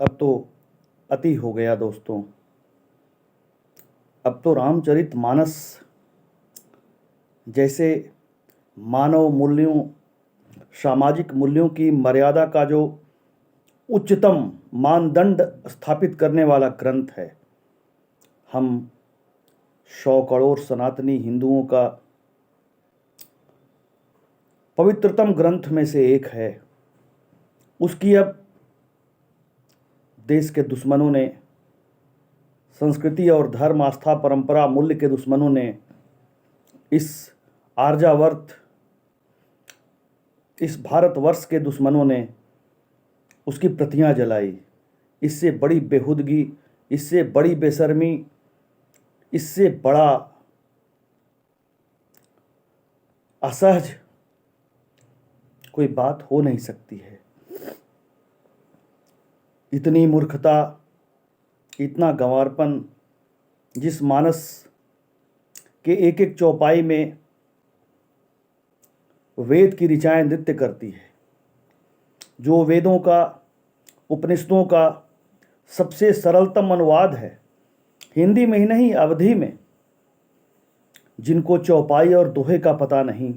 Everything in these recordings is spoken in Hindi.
अब तो अति हो गया दोस्तों। अब तो रामचरितमानस जैसे मानव मूल्यों, सामाजिक मूल्यों की मर्यादा का जो उच्चतम मानदंड स्थापित करने वाला ग्रंथ है, हम 100 करोड़ सनातनी हिंदुओं का पवित्रतम ग्रंथ में से एक है। उसकी अब देश के दुश्मनों ने, संस्कृति और धर्म, आस्था, परंपरा, मूल्य के दुश्मनों ने, इस आर्यावर्त, इस भारतवर्ष के दुश्मनों ने उसकी प्रतियां जलाई। इससे बड़ी बेहुदगी, इससे बड़ी बेशर्मी, इससे बड़ा असहज कोई बात हो नहीं सकती है। इतनी मूर्खता, इतना गंवारपन, जिस मानस के एक एक चौपाई में वेद की ऋचाएं नृत्य करती है, जो वेदों का, उपनिषदों का सबसे सरलतम अनुवाद है, हिंदी में ही नहीं अवधी में, जिनको चौपाई और दोहे का पता नहीं,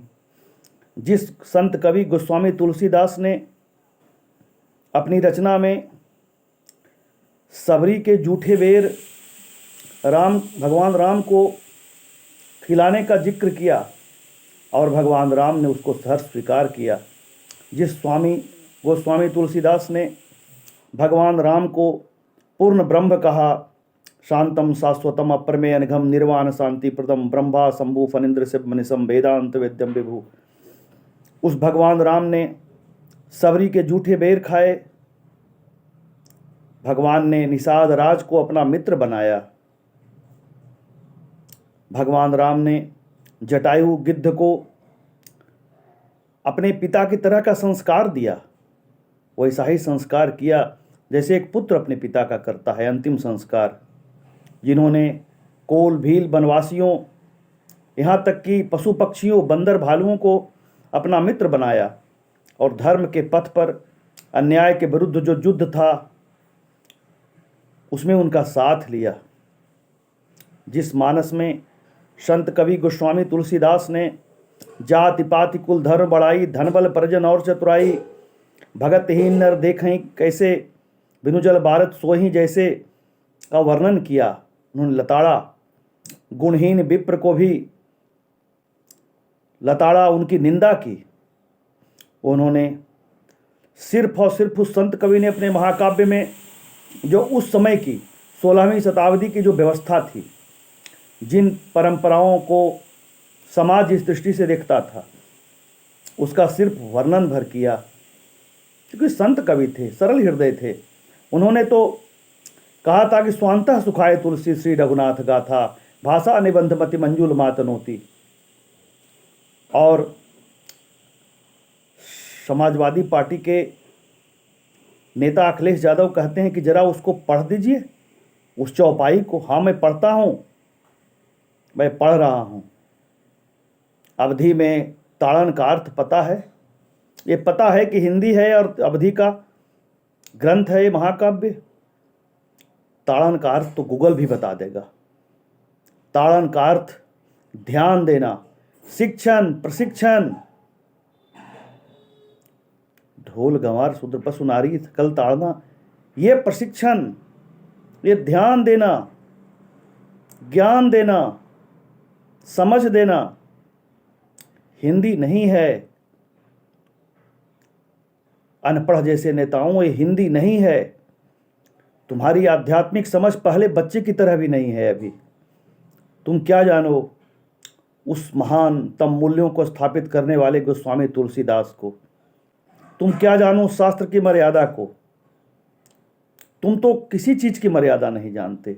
जिस संत कवि गोस्वामी तुलसीदास ने अपनी रचना में सबरी के जूठे बेर भगवान राम को खिलाने का जिक्र किया और भगवान राम ने उसको सहर्ष स्वीकार किया, जिस गोस्वामी तुलसीदास ने भगवान राम को पूर्ण ब्रह्म कहा, शांतम शाश्वतम अप्रमेय अनघम निर्वाण शांति प्रदम ब्रह्मा शंभु फनिंद्र शिव मनिषम वेदांत वेद्यम विभु, उस भगवान राम ने सबरी के जूठे बेर खाए। भगवान ने निषाद राज को अपना मित्र बनाया। भगवान राम ने जटायु गिद्ध को अपने पिता की तरह का संस्कार दिया, वैसा ही संस्कार किया जैसे एक पुत्र अपने पिता का करता है, अंतिम संस्कार। जिन्होंने कोल भील बनवासियों, यहाँ तक कि पशु पक्षियों, बंदर भालुओं को अपना मित्र बनाया और धर्म के पथ पर अन्याय के विरुद्ध जो युद्ध था उसमें उनका साथ लिया। जिस मानस में संत कवि गोस्वामी तुलसीदास ने जाति पाति कुल धर्म बढ़ाई, धन बल परिजन और चतुराई, भगतहीन नर देखें कैसे, बिनु जल भारत सोही जैसे का वर्णन किया। उन्होंने लताड़ा, गुणहीन विप्र को भी लताड़ा, उनकी निंदा की। उन्होंने सिर्फ और सिर्फ उस संत कवि ने अपने महाकाव्य में जो उस समय की 16वीं शताब्दी की जो व्यवस्था थी, जिन परंपराओं को समाज इस दृष्टि से देखता था, उसका सिर्फ वर्णन भर किया। क्योंकि संत कवि थे, सरल हृदय थे। उन्होंने तो कहा था कि स्वांतः सुखाय तुलसी श्री रघुनाथ गाथा, भाषा निबंधमति मंजुल मातनोती। और समाजवादी पार्टी के नेता अखिलेश यादव कहते हैं कि जरा उसको पढ़ दीजिए, उस चौपाई को। हाँ, मैं पढ़ता हूँ, मैं पढ़ रहा हूँ। अवधी में ताड़न का अर्थ पता है, ये पता है कि हिंदी है और अवधी का ग्रंथ है ये महाकाव्य। ताड़न का अर्थ तो गूगल भी बता देगा। ताड़न का अर्थ ध्यान देना, शिक्षण, प्रशिक्षण। ढोल गंवार शूद्र पशु नारी सकल ताड़ना, ये प्रशिक्षण, ये ध्यान देना, ज्ञान देना, समझ देना हिंदी नहीं है। अनपढ़ जैसे नेताओं, ये हिंदी नहीं है। तुम्हारी आध्यात्मिक समझ पहले बच्चे की तरह भी नहीं है अभी। तुम क्या जानो उस महान तम मूल्यों को स्थापित करने वाले गोस्वामी तुलसीदास को? तुम क्या जानो शास्त्र की मर्यादा को? तुम तो किसी चीज की मर्यादा नहीं जानते।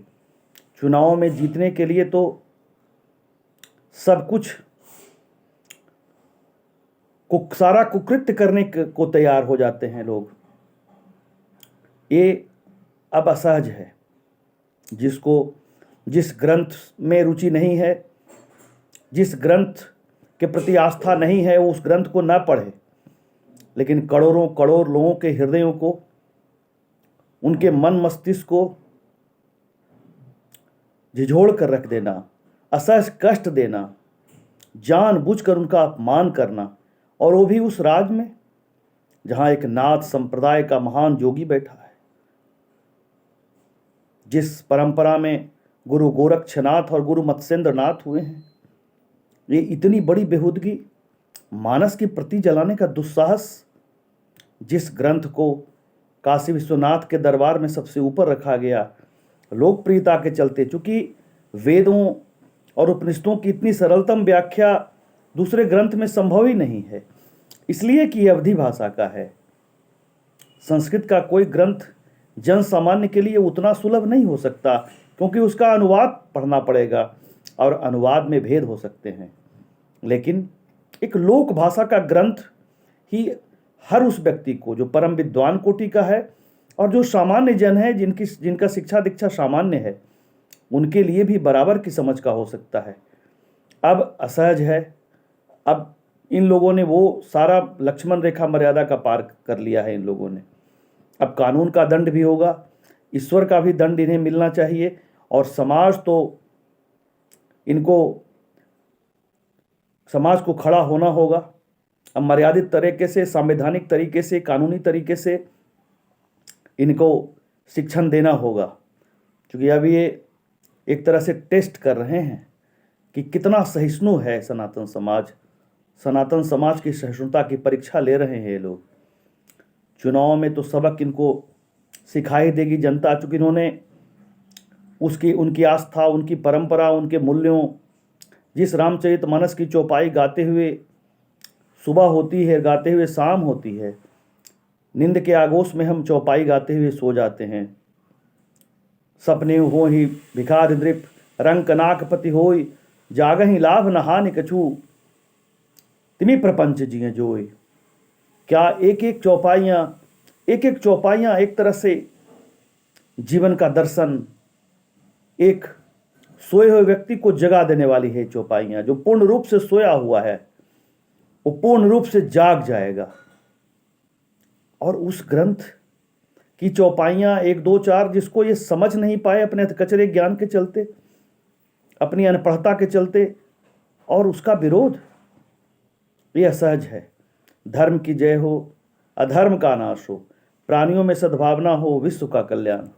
चुनाव में जीतने के लिए तो सब कुछ सारा कुकृत्य करने को तैयार हो जाते हैं लोग। ये अब असहज है। जिसको जिस ग्रंथ में रुचि नहीं है, जिस ग्रंथ के प्रति आस्था नहीं है, वो उस ग्रंथ को ना पढ़े। लेकिन करोड़ों करोड़ लोगों के हृदयों को उनके मन मस्तिष्क को झिझोड़ कर रख देना, असहज कष्ट देना, जानबूझकर उनका अपमान करना, और वो भी उस राज में जहां एक नाथ संप्रदाय का महान योगी बैठा है, जिस परंपरा में गुरु गोरक्षनाथ और गुरु मत्स्येंद्रनाथ हुए हैं। ये इतनी बड़ी बेहूदगी, मानस की प्रति जलाने का दुस्साहस, जिस ग्रंथ को काशी विश्वनाथ के दरबार में सबसे ऊपर रखा गया लोकप्रियता के चलते, चूंकि वेदों और उपनिषदों की इतनी सरलतम व्याख्या दूसरे ग्रंथ में संभव ही नहीं है, इसलिए कि यह अवधी भाषा का है। संस्कृत का कोई ग्रंथ जन सामान्य के लिए उतना सुलभ नहीं हो सकता, क्योंकि उसका अनुवाद पढ़ना पड़ेगा और अनुवाद में भेद हो सकते हैं। लेकिन एक लोक भाषा का ग्रंथ ही हर उस व्यक्ति को जो परम विद्वान कोटि का है और जो सामान्य जन है, जिनका शिक्षा दीक्षा सामान्य है, उनके लिए भी बराबर की समझ का हो सकता है। अब असहज है, अब इन लोगों ने वो सारा लक्ष्मण रेखा मर्यादा का पार कर लिया है इन लोगों ने। अब कानून का दंड भी होगा, ईश्वर का भी दंड इन्हें मिलना चाहिए, और समाज को खड़ा होना होगा। अब मर्यादित तरीके से, संवैधानिक तरीके से, कानूनी तरीके से इनको शिक्षण देना होगा, क्योंकि अब ये एक तरह से टेस्ट कर रहे हैं कि कितना सहिष्णु है सनातन समाज। सनातन समाज की सहिष्णुता की परीक्षा ले रहे हैं ये लोग। चुनाव में तो सबक इनको सिखाई देगी जनता, चूँकि इन्होंने उनकी आस्था, उनकी परंपरा, उनके मूल्यों, जिस रामचरितमानस की चौपाई गाते हुए सुबह होती है, गाते हुए शाम होती है, नींद के आगोश में हम चौपाई गाते हुए सो जाते हैं। सपने हो ही भिखारी दृप, रंक नाकपति होय, जागहि लाभ नहानि कछु, तिमि प्रपंच जिय जोय। क्या एक एक चौपाइयाँ एक तरह से जीवन का दर्शन, एक सोए हुए व्यक्ति को जगा देने वाली है चौपाइयाँ। जो पूर्ण रूप से सोया हुआ है वो पूर्ण रूप से जाग जाएगा। और उस ग्रंथ की चौपाइयाँ 1, 2, 4 जिसको ये समझ नहीं पाए अपने कचरे ज्ञान के चलते, अपनी अनपढ़ता के चलते, और उसका विरोध, ये असहज है। धर्म की जय हो, अधर्म का नाश हो, प्राणियों में सद्भावना हो, विश्व का कल्याण हो।